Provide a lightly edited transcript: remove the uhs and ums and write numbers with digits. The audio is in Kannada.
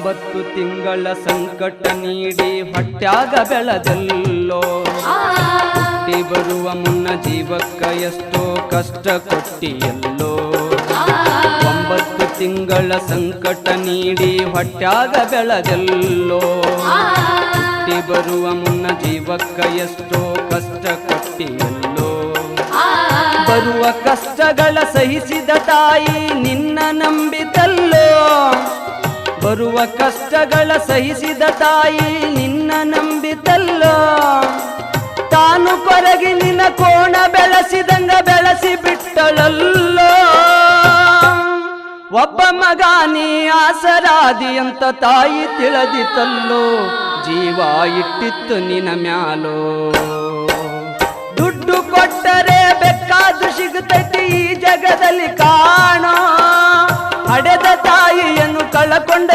9 ತಿಂಗಳ ಸಂಕಟ ನೀಡಿ ಹೊಟ್ಯಾಗ ಬೆಳೆದಲ್ಲೋ ಹುಟ್ಟಿ ಬರುವ ಮುನ್ನ ಜೀವಕ್ಕ ಎಷ್ಟೋ ಕಷ್ಟ ಕೊಟ್ಟಿಯಲ್ಲೋ 9 ತಿಂಗಳ ಸಂಕಟ ನೀಡಿ ಹೊಟ್ಯಾಗ ಬೆಳೆದಲ್ಲೋ ಹುಟ್ಟಿ ಬರುವ ಮುನ್ನ ಜೀವಕ್ಕ ಎಷ್ಟೋ ಕಷ್ಟ ಕೊಟ್ಟಿಯಲ್ಲೋ ಬರುವ ಕಷ್ಟಗಳ ಸಹಿಸಿದ ತಾಯಿ ನಿನ್ನ ನಂಬಿತಲ್ಲೋ ಬರುವ ಕಷ್ಟಗಳ ಸಹಿಸಿದ ತಾಯಿ ನಿನ್ನ ನಂಬಿತಲ್ಲೋ ತಾನು ಕೊರಗಿ ನಿನ್ನ ಕೋಣ ಬೆಳೆಸಿದಂಗ ಬೆಳೆಸಿ ಬಿಟ್ಟಳಲ್ಲೋ ಒಬ್ಬ ಮಗ ನೀ ಆಸರಾದಿ ಅಂತ ತಾಯಿ ತಿಳಿದಿತಲ್ಲೋ ಜೀವ ಇಟ್ಟಿತ್ತು ನಿನ್ನ ಮ್ಯಾಲೋ ದುಡ್ಡು ಕೊಟ್ಟರೆ ಬೇಕಾದು ಸಿಗುತ್ತೈತಿ ಈ ಜಗದಲ್ಲಿ ಕಾಣೋ ಹಡೆದ ತಾಯಿಯನ್ನು ಕಳಕೊಂಡ